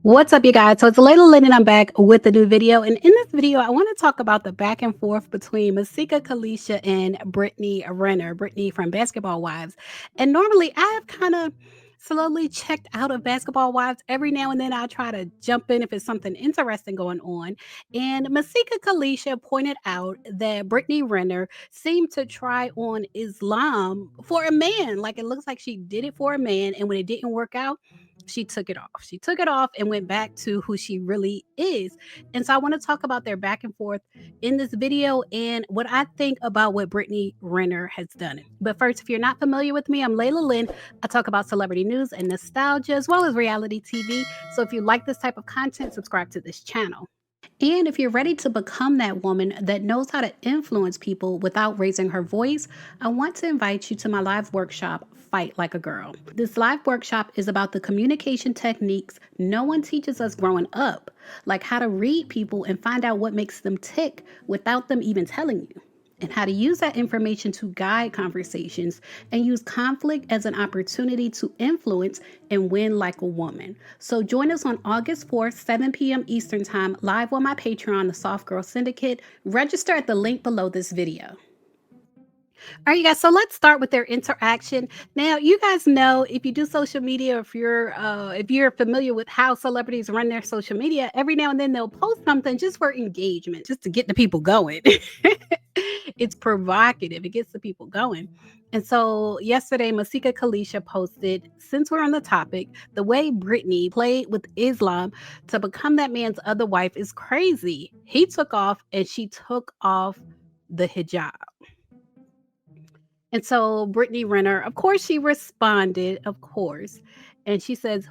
What's up, you guys? So it's Layla Lynn, and I'm back with a new video. And in this video, I want to talk about the back and forth between Masika Kalysha and Brittany Renner, Brittany from Basketball Wives. And normally, I have kind of slowly checked out of Basketball Wives. Every now and then, I'll try to jump in if it's something interesting going on. And Masika Kalysha pointed out that Brittany Renner seemed to try on Islam for a man. Like, it looks like she did it for a man, and when it didn't work out, she took it off. She took it off and went back to who she really is. And so I want to talk about their back and forth in this video and what I think about what Brittany Renner has done. But first, if you're not familiar with me, I'm Layla Lynn. I talk about celebrity news and nostalgia as well as reality TV. So if you like this type of content, subscribe to this channel. And if you're ready to become that woman that knows how to influence people without raising her voice, I want to invite you to my live workshop, Fight Like a Girl. This live workshop is about the communication techniques no one teaches us growing up, like how to read people and find out what makes them tick without them even telling you, and how to use that information to guide conversations and use conflict as an opportunity to influence and win like a woman. So join us on August 4th, 7 p.m. Eastern Time, live on my Patreon, the Soft Girl Syndicate. Register at the link below this video. All right, you guys. So let's start with their interaction. Now, you guys know if you do social media, if you're familiar with how celebrities run their social media, every now and then they'll post something just for engagement, just to get the people going. It's provocative. It gets the people going. And so yesterday, Masika Kalysha posted, since we're on the topic, the way Britney played with Islam to become that man's other wife is crazy. He took off and she took off the hijab. And so Brittany Renner, of course, she responded, of course. And she says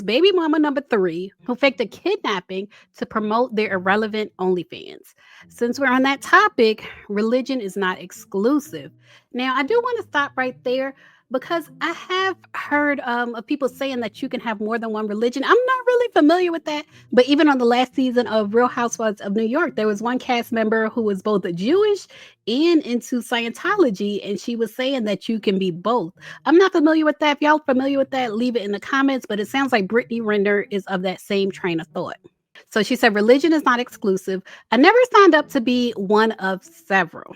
baby mama number three who faked a kidnapping to promote their irrelevant OnlyFans. Since we're on that topic, religion is not exclusive. Now, I do want to stop right there because I have heard of people saying that you can have more than one religion. I'm not really familiar with that, but even on the last season of Real Housewives of New York, there was one cast member who was both a Jewish and into Scientology, and she was saying that you can be both. I'm not familiar with that. If y'all familiar with that, leave it in the comments. But it sounds like Brittany Renner is of that same train of thought. So she said, religion is not exclusive. I never signed up to be one of several.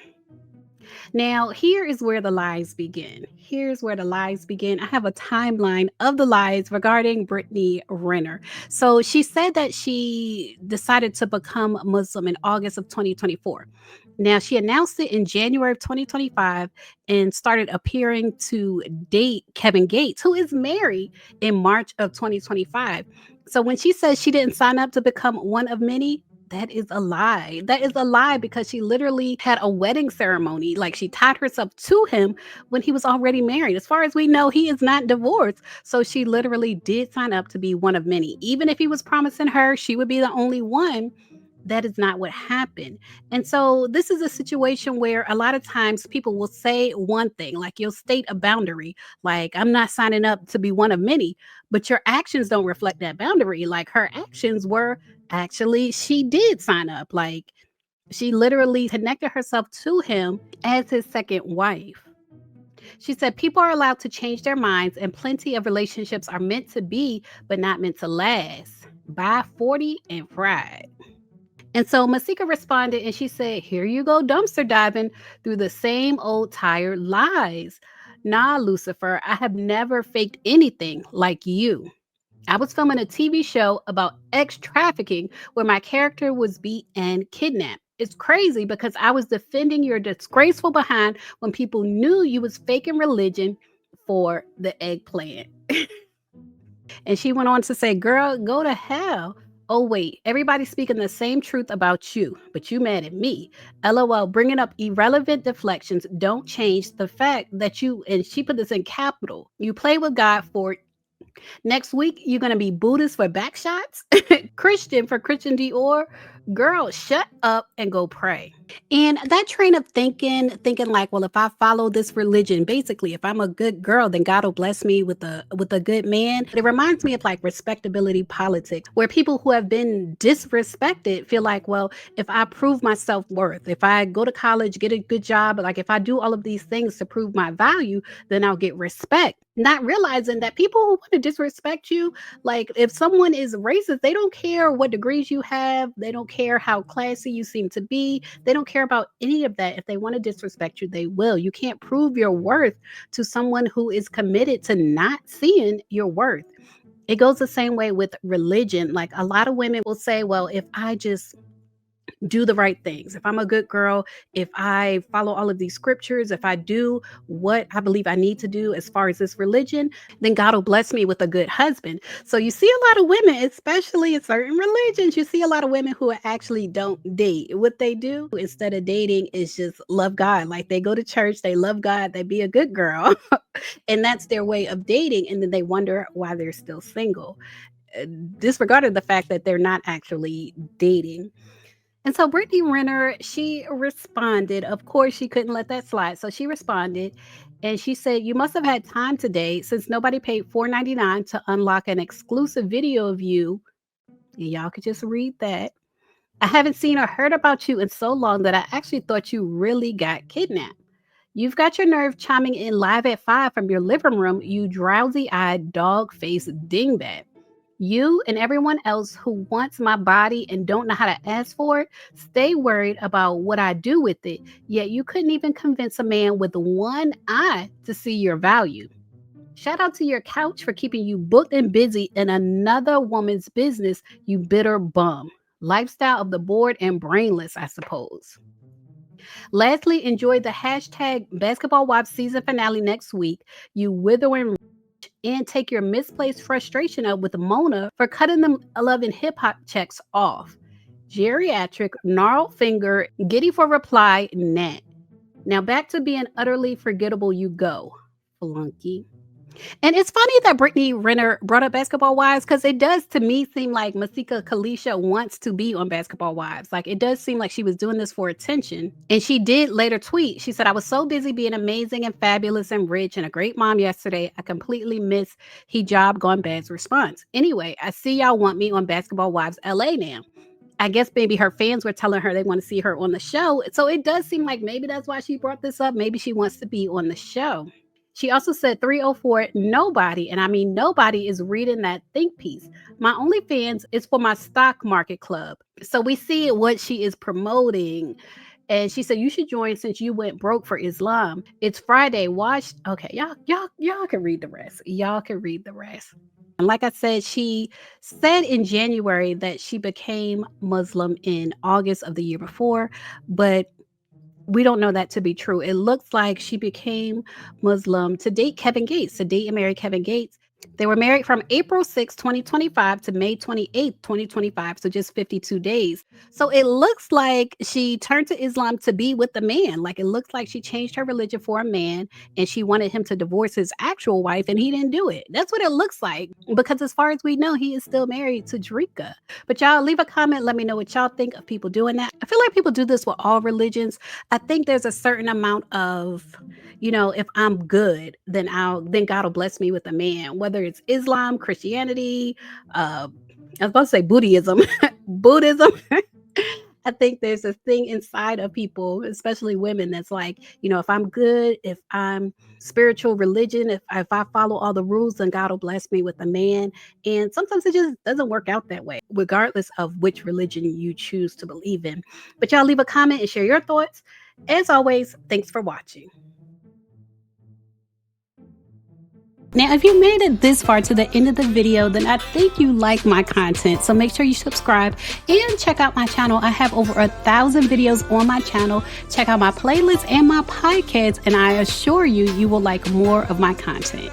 Now, here is where the lies begin. Here's where the lies begin. I have a timeline of the lies regarding Brittany Renner. So she said that she decided to become Muslim in August of 2024. Now, she announced it in January of 2025 and started appearing to date Kevin Gates, who is married, in March of 2025. So when she says she didn't sign up to become one of many, that is a lie. That is a lie because she literally had a wedding ceremony. Like, she tied herself to him when he was already married. As far as we know, he is not divorced. So she literally did sign up to be one of many. Even if he was promising her she would be the only one, that is not what happened. And so this is a situation where a lot of times people will say one thing, like you'll state a boundary, like I'm not signing up to be one of many, but your actions don't reflect that boundary. Like, her actions were actually she did sign up. Like, she literally connected herself to him as his second wife. She said people are allowed to change their minds and plenty of relationships are meant to be but not meant to last. By 40 and fried. And so Masika responded and she said, here you go, dumpster diving through the same old tired lies. Nah, Lucifer, I have never faked anything like you. I was filming a TV show about ex trafficking where my character was beat and kidnapped. It's crazy because I was defending your disgraceful behind when people knew you was faking religion for the eggplant. And she went on to say, girl, go to hell. Oh, wait, everybody's speaking the same truth about you, but you mad at me. LOL, bringing up irrelevant deflections don't change the fact that you, and she put this in capital, you play with God for next week, you're going to be Buddhist for backshots, Christian for Christian Dior. Girl, shut up and go pray. And that train of thinking like, well, if I follow this religion, basically, if I'm a good girl, then God will bless me with a good man. It reminds me of like respectability politics, where people who have been disrespected feel like, well, if I prove my self-worth, if I go to college, get a good job, like if I do all of these things to prove my value, then I'll get respect. Not realizing that people who want to disrespect you, like if someone is racist, they don't care what degrees you have, they don't care how classy you seem to be, they don't care about any of that. If they want to disrespect you, they will. You can't prove your worth to someone who is committed to not seeing your worth. It goes the same way with religion. Like a lot of women will say, well, if I just do the right things, if I'm a good girl, if I follow all of these scriptures, if I do what I believe I need to do as far as this religion, then God will bless me with a good husband. So you see a lot of women, especially in certain religions, you see a lot of women who actually don't date. What they do instead of dating is just love God. Like they go to church, they love God, they be a good girl. And that's their way of dating. And then they wonder why they're still single, disregarding the fact that they're not actually dating. And so Brittany Renner, she responded. Of course, she couldn't let that slide. So she responded and she said, "You must have had time today since nobody paid $4.99 to unlock an exclusive video of you." And y'all could just read that. "I haven't seen or heard about you in so long that I actually thought you really got kidnapped. You've got your nerve chiming in live at 5 from your living room, you drowsy eyed dog faced dingbat. You and everyone else who wants my body and don't know how to ask for it, stay worried about what I do with it. Yet you couldn't even convince a man with one eye to see your value. Shout out to your couch for keeping you booked and busy in another woman's business, you bitter bum. Lifestyle of the bored and brainless, I suppose. Lastly, enjoy the hashtag Basketball Wives season finale next week, you withering, and take your misplaced frustration up with Mona for cutting them 11 hip hop checks off. Geriatric, gnarled finger, giddy for reply, Nat. Now back to being utterly forgettable you go, flunky." And it's funny that Brittany Renner brought up Basketball Wives because it does to me seem like Masika Kalysha wants to be on Basketball Wives. Like it does seem like she was doing this for attention. And she did later tweet. She said, "I was so busy being amazing and fabulous and rich and a great mom yesterday, I completely missed hijab gone bad's response. Anyway, I see y'all want me on Basketball Wives LA now." I guess maybe her fans were telling her they want to see her on the show. So it does seem like maybe that's why she brought this up. Maybe she wants to be on the show. She also said 304, nobody, and I mean nobody, is reading that think piece. My OnlyFans is for my stock market club. So we see what she is promoting. And she said, "You should join since you went broke for Islam. It's Friday. Watch." Okay, y'all can read the rest. Y'all can read the rest. And like I said, she said in January that she became Muslim in August of the year before, but we don't know that to be true. It looks like she became Muslim to date Kevin Gates, to date and marry Kevin Gates. They were married from April 6, 2025 to May 28, 2025, so just 52 days. So it looks like she turned to Islam to be with the man. Like it looks like she changed her religion for a man and she wanted him to divorce his actual wife and he didn't do it. That's what it looks like because as far as we know, he is still married to Drika. But y'all leave a comment. Let me know what y'all think of people doing that. I feel like people do this with all religions. I think there's a certain amount of, if I'm good, then God will bless me with a man, whether it's Islam, Christianity, I was about to say Buddhism, Buddhism. I think there's a thing inside of people, especially women, that's like, if I'm good, if I'm spiritual religion, if I follow all the rules, then God will bless me with a man. And sometimes it just doesn't work out that way, regardless of which religion you choose to believe in. But y'all leave a comment and share your thoughts. As always, thanks for watching. Now, if you made it this far to the end of the video, then I think you like my content. So make sure you subscribe and check out my channel. I have over 1,000 videos on my channel. Check out my playlist and my podcast, and I assure you, you will like more of my content.